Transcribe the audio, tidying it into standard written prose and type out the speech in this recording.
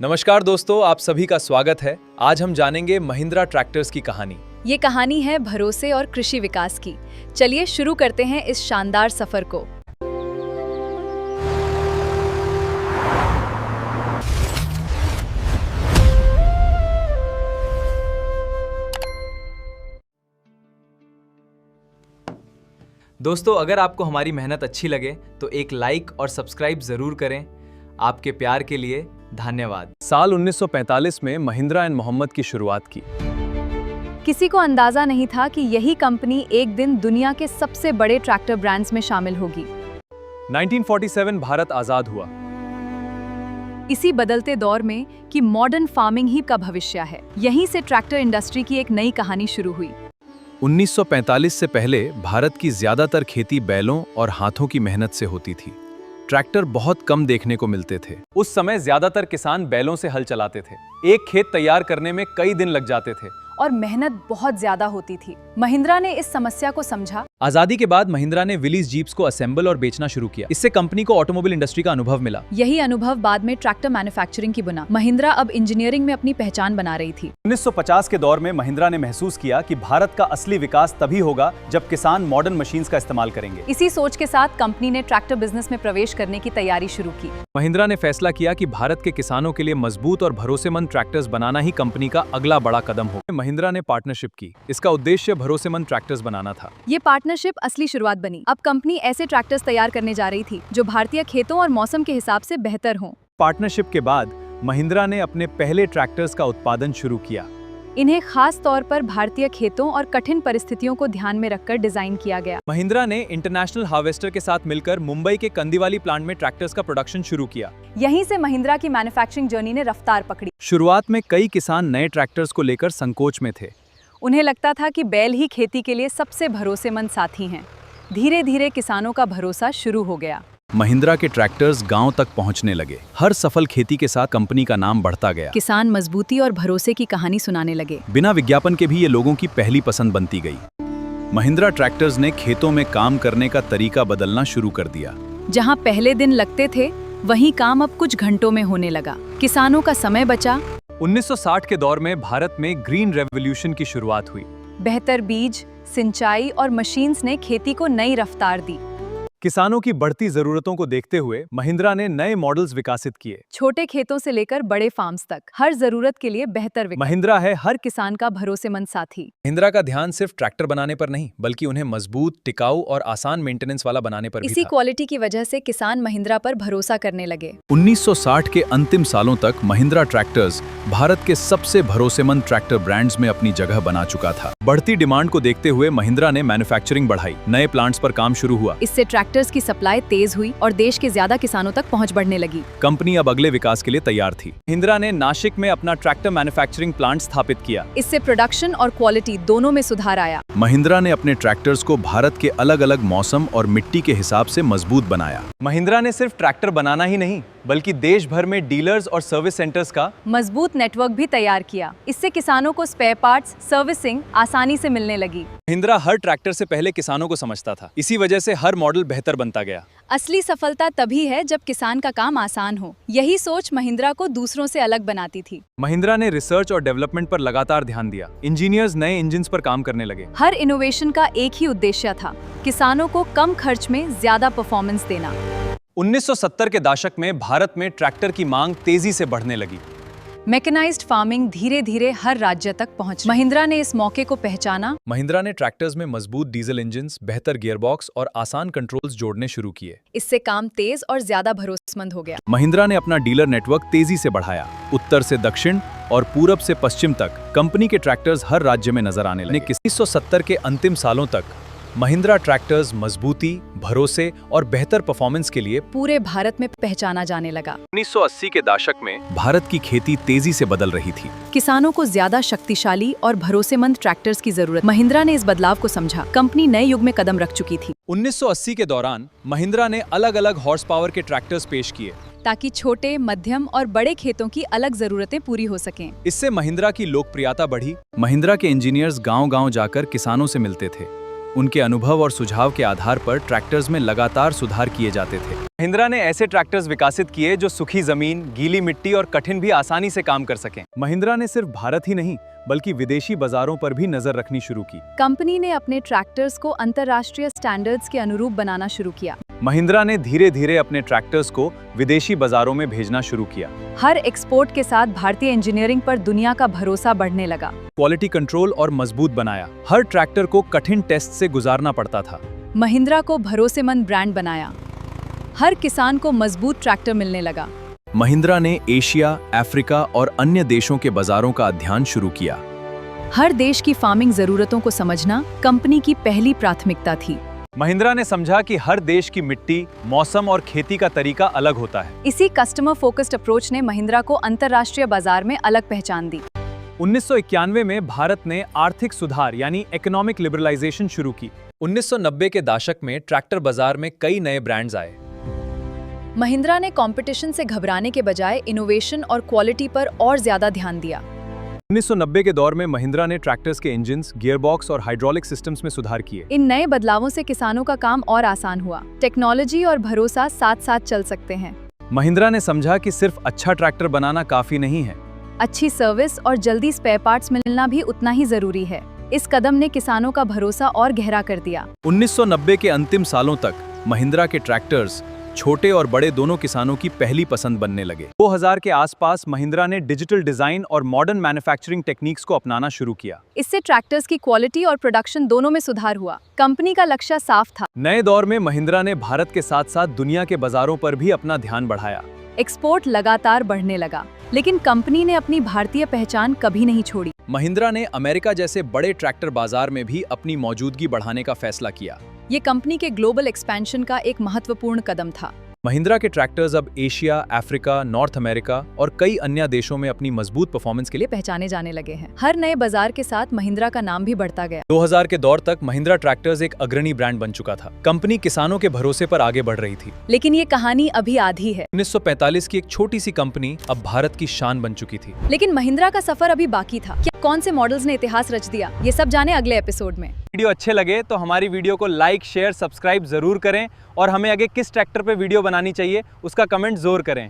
नमस्कार दोस्तों, आप सभी का स्वागत है। आज हम जानेंगे महिंद्रा ट्रैक्टर्स की कहानी। ये कहानी है भरोसे और कृषि विकास की। चलिए शुरू करते हैं इस शानदार सफर को। दोस्तों, अगर आपको हमारी मेहनत अच्छी लगे तो एक लाइक और सब्सक्राइब जरूर करें। आपके प्यार के लिए धन्यवाद। साल 1945 में महिंद्रा एंड मोहम्मद की शुरुआत की। किसी को अंदाजा नहीं था कि यही कंपनी एक दिन दुनिया के सबसे बड़े ट्रैक्टर ब्रांड्स में शामिल होगी। 1947 भारत आजाद हुआ। इसी बदलते दौर में कि मॉडर्न फार्मिंग ही का भविष्य है, यहीं से ट्रैक्टर इंडस्ट्री की एक नई कहानी शुरू हुई। 1945 से पहले भारत की ज्यादातर खेती बैलों और हाथों की मेहनत से होती थी। ट्रैक्टर बहुत कम देखने को मिलते थे। उस समय ज्यादातर किसान बैलों से हल चलाते थे। एक खेत तैयार करने में कई दिन लग जाते थे और मेहनत बहुत ज्यादा होती थी। महिंद्रा ने इस समस्या को समझा। आजादी के बाद महिंद्रा ने विलीज जीप्स को असेंबल और बेचना शुरू किया। इससे कंपनी को ऑटोमोबाइल इंडस्ट्री का अनुभव मिला। यही अनुभव बाद में ट्रैक्टर मैन्युफैक्चरिंग की बुना। महिंद्रा अब इंजीनियरिंग में अपनी पहचान बना रही थी। 1950 के दौर में महिंद्रा ने महसूस किया कि भारत का असली विकास तभी होगा जब किसान मॉडर्न मशीन्स का इस्तेमाल करेंगे। इसी सोच के साथ कंपनी ने ट्रैक्टर बिजनेस में प्रवेश करने की तैयारी शुरू की। महिंद्रा ने फैसला किया कि भारत के किसानों के लिए मजबूत और भरोसेमंद ट्रैक्टर्स बनाना ही कंपनी का अगला बड़ा कदम होगा। महिंद्रा ने पार्टनरशिप की। इसका उद्देश्य भरोसेमंद ट्रैक्टर्स बनाना था। ये पार्टनरशिप असली शुरुआत बनी। अब कंपनी ऐसे ट्रैक्टर्स तैयार करने जा रही थी जो भारतीय खेतों और मौसम के हिसाब से बेहतर हों। पार्टनरशिप के बाद महिंद्रा ने अपने पहले ट्रैक्टर्स का उत्पादन शुरू किया। इन्हें खास तौर पर भारतीय खेतों और कठिन परिस्थितियों को ध्यान में रखकर डिजाइन किया गया। महिंद्रा ने इंटरनेशनल हार्वेस्टर के साथ मिलकर मुंबई के कंदीवाली प्लांट में ट्रैक्टर्स का प्रोडक्शन शुरू किया। यहीं से महिंद्रा की मैन्युफैक्चरिंग जर्नी ने रफ्तार पकड़ी। शुरुआत में कई किसान नए ट्रैक्टर्स को लेकर संकोच में थे। उन्हें लगता था कि बैल ही खेती के लिए सबसे भरोसेमंद साथी हैं। धीरे धीरे किसानों का भरोसा शुरू हो गया। महिंद्रा के ट्रैक्टर्स गांव तक पहुंचने लगे। हर सफल खेती के साथ कंपनी का नाम बढ़ता गया। किसान मजबूती और भरोसे की कहानी सुनाने लगे। बिना विज्ञापन के भी ये लोगों की पहली पसंद बनती गई। महिंद्रा ट्रैक्टर्स ने खेतों में काम करने का तरीका बदलना शुरू कर दिया। जहां पहले दिन लगते थे, वहीं काम अब कुछ घंटों में होने लगा। किसानों का समय बचा। 1960 के दौर में भारत में ग्रीन रेवोल्यूशन की शुरुआत हुई। बेहतर बीज, सिंचाई और मशीन्स ने खेती को नई रफ्तार दी। किसानों की बढ़ती जरूरतों को देखते हुए महिंद्रा ने नए मॉडल्स विकसित किए। छोटे खेतों से लेकर बड़े फार्म्स तक, हर जरूरत के लिए बेहतर विकल्प। महिंद्रा है हर किसान का भरोसेमंद साथी। महिंद्रा का ध्यान सिर्फ ट्रैक्टर बनाने पर नहीं, बल्कि उन्हें मजबूत, टिकाऊ और आसान मेंटेनेंस वाला बनाने पर भी इसी था। क्वालिटी की वजह से किसान महिंद्रा पर भरोसा करने लगे। 1960 के अंतिम सालों तक महिंद्रा ट्रैक्टर्स भारत के सबसे भरोसेमंद ट्रैक्टर ब्रांड्स में अपनी जगह बना चुका था। बढ़ती डिमांड को देखते हुए महिंद्रा ने मैन्युफैक्चरिंग बढ़ाई। नए प्लांट्स पर काम शुरू हुआ। इससे ट्रैक्टर्स की सप्लाई तेज हुई और देश के ज्यादा किसानों तक पहुंच बढ़ने लगी। कंपनी अब अगले विकास के लिए तैयार थी। महिंद्रा ने नासिक में अपना ट्रैक्टर मैन्युफैक्चरिंग प्लांट स्थापित किया। इससे प्रोडक्शन और क्वालिटी दोनों में सुधार आया। महिंद्रा ने अपने ट्रैक्टर्स को भारत के अलग अलग मौसम और मिट्टी के हिसाब से मजबूत बनाया। महिंद्रा ने सिर्फ ट्रैक्टर बनाना ही नहीं, बल्कि देश भर में डीलर्स और सर्विस सेंटर्स का मजबूत नेटवर्क भी तैयार किया। इससे किसानों को स्पेयर पार्ट्स, सर्विसिंग आसानी से मिलने लगी। महिंद्रा हर ट्रैक्टर से पहले किसानों को समझता था। इसी वजह से हर मॉडल बेहतर बनता गया। असली सफलता तभी है जब किसान का काम आसान हो। यही सोच महिंद्रा को दूसरों से अलग बनाती थी। महिंद्रा ने रिसर्च और डेवलपमेंट पर लगातार ध्यान दिया। इंजीनियर्स नए इंजन्स पर काम करने लगे। हर इनोवेशन का एक ही उद्देश्य था, किसानों को कम खर्च में ज्यादा परफॉर्मेंस देना। 1970 के दशक में भारत में ट्रैक्टर की मांग तेजी से बढ़ने लगी। मैकेनाइज्ड फार्मिंग धीरे धीरे हर राज्य तक पहुंच। महिंद्रा ने इस मौके को पहचाना। महिंद्रा ने ट्रैक्टर्स में मजबूत डीजल इंजन्स, बेहतर गियरबॉक्स और आसान कंट्रोल्स जोड़ने शुरू किए। इससे काम तेज और ज्यादा भरोसेमंद हो गया। महिंद्रा ने अपना डीलर नेटवर्क तेजी से बढ़ाया। उत्तर से दक्षिण और पूरब से पश्चिम तक कंपनी के ट्रैक्टर्स हर राज्य में नजर आने लगे। 1970 के अंतिम सालों तक महिंद्रा ट्रैक्टर्स मजबूती, भरोसे और बेहतर परफॉर्मेंस के लिए पूरे भारत में पहचाना जाने लगा। 1980 के दशक में भारत की खेती तेजी से बदल रही थी। किसानों को ज्यादा शक्तिशाली और भरोसेमंद ट्रैक्टर्स की जरूरत। महिंद्रा ने इस बदलाव को समझा। कंपनी नए युग में कदम रख चुकी थी। 1980 के दौरान महिंद्रा ने अलग अलग हॉर्स पावर के ट्रैक्टर्स पेश किए, ताकि छोटे, मध्यम और बड़े खेतों की अलग जरूरतें पूरी हो सकें। इससे महिंद्रा की लोकप्रियता बढ़ी। महिंद्रा के इंजीनियर्स गांव-गांव जाकर किसानों से मिलते थे। उनके अनुभव और सुझाव के आधार पर ट्रैक्टर्स में लगातार सुधार किए जाते थे। महिंद्रा ने ऐसे ट्रैक्टर्स विकसित किए जो सूखी जमीन, गीली मिट्टी और कठिन भी आसानी से काम कर सकें। महिंद्रा ने सिर्फ भारत ही नहीं बल्कि विदेशी बाजारों पर भी नजर रखनी शुरू की। कंपनी ने अपने ट्रैक्टर्स को अंतर्राष्ट्रीय स्टैंडर्ड्स के अनुरूप बनाना शुरू किया। महिंद्रा ने धीरे धीरे अपने ट्रैक्टर्स को विदेशी बाजारों में भेजना शुरू किया। हर एक्सपोर्ट के साथ भारतीय इंजीनियरिंग पर दुनिया का भरोसा बढ़ने लगा। क्वालिटी कंट्रोल और मजबूत बनाया। हर ट्रैक्टर को कठिन टेस्ट से गुजारना पड़ता था। महिंद्रा को भरोसेमंद ब्रांड बनाया। हर किसान को मजबूत ट्रैक्टर मिलने लगा। महिंद्रा ने एशिया, अफ्रीका और अन्य देशों के बाजारों का अध्ययन शुरू किया। हर देश की फार्मिंग जरूरतों को समझना कंपनी की पहली प्राथमिकता थी। महिंद्रा ने समझा कि हर देश की मिट्टी, मौसम और खेती का तरीका अलग होता है। इसी कस्टमर फोकस्ड अप्रोच ने महिंद्रा को अंतर्राष्ट्रीय बाजार में अलग पहचान दी। 1991 में भारत ने आर्थिक सुधार यानी इकोनॉमिक लिबरलाइजेशन शुरू की। 1990 के दशक में ट्रैक्टर बाजार में कई नए ब्रांड्स आए। महिंद्रा ने कंपटीशन से घबराने के बजाय इनोवेशन और क्वालिटी पर और ज्यादा ध्यान दिया। 1990 के दौर में महिंद्रा ने ट्रैक्टर्स के इंजन्स, गियरबॉक्स और हाइड्रोलिक सिस्टम्स में सुधार किए। इन नए बदलावों से किसानों का काम और आसान हुआ। टेक्नोलॉजी और भरोसा साथ साथ चल सकते हैं। महिंद्रा ने समझा कि सिर्फ अच्छा ट्रैक्टर बनाना काफी नहीं है, अच्छी सर्विस और जल्दी स्पेयर पार्ट्स मिलना भी उतना ही जरूरी है। इस कदम ने किसानों का भरोसा और गहरा कर दिया। 1990 के अंतिम सालों तक महिंद्रा के ट्रैक्टर्स छोटे और बड़े दोनों किसानों की पहली पसंद बनने लगे। 2000 के आसपास महिंद्रा ने डिजिटल डिजाइन और मॉडर्न मैन्युफैक्चरिंग टेक्निक्स को अपनाना शुरू किया। इससे ट्रैक्टर्स की क्वालिटी और प्रोडक्शन दोनों में सुधार हुआ। कंपनी का लक्ष्य साफ था। नए दौर में महिंद्रा ने भारत के साथ साथ दुनिया के बाजारों पर भी अपना ध्यान बढ़ाया। एक्सपोर्ट लगातार बढ़ने लगा, लेकिन कंपनी ने अपनी भारतीय पहचान कभी नहीं छोड़ी। महिंद्रा ने अमेरिका जैसे बड़े ट्रैक्टर बाजार में भी अपनी मौजूदगी बढ़ाने का फैसला किया। ये कंपनी के ग्लोबल एक्सपेंशन का एक महत्वपूर्ण कदम था। महिंद्रा के ट्रैक्टर्स अब एशिया, अफ्रीका, नॉर्थ अमेरिका और कई अन्य देशों में अपनी मजबूत परफॉर्मेंस के लिए पहचाने जाने लगे हैं। हर नए बाजार के साथ महिंद्रा का नाम भी बढ़ता गया। 2000 के दौर तक महिंद्रा ट्रैक्टर्स एक अग्रणी ब्रांड बन चुका था। कंपनी किसानों के भरोसे पर आगे बढ़ रही थी। लेकिन ये कहानी अभी आधी है। 1945 की एक छोटी सी कंपनी अब भारत की शान बन चुकी थी। लेकिन महिंद्रा का सफर अभी बाकी था। क्या कौन से मॉडल्स ने इतिहास रच दिया, ये सब जाने अगले एपिसोड में। वीडियो अच्छे लगे तो हमारी वीडियो को लाइक, शेयर, सब्सक्राइब जरूर करें और हमें आगे किस ट्रैक्टर पे वीडियो बनानी चाहिए उसका कमेंट जरूर करें।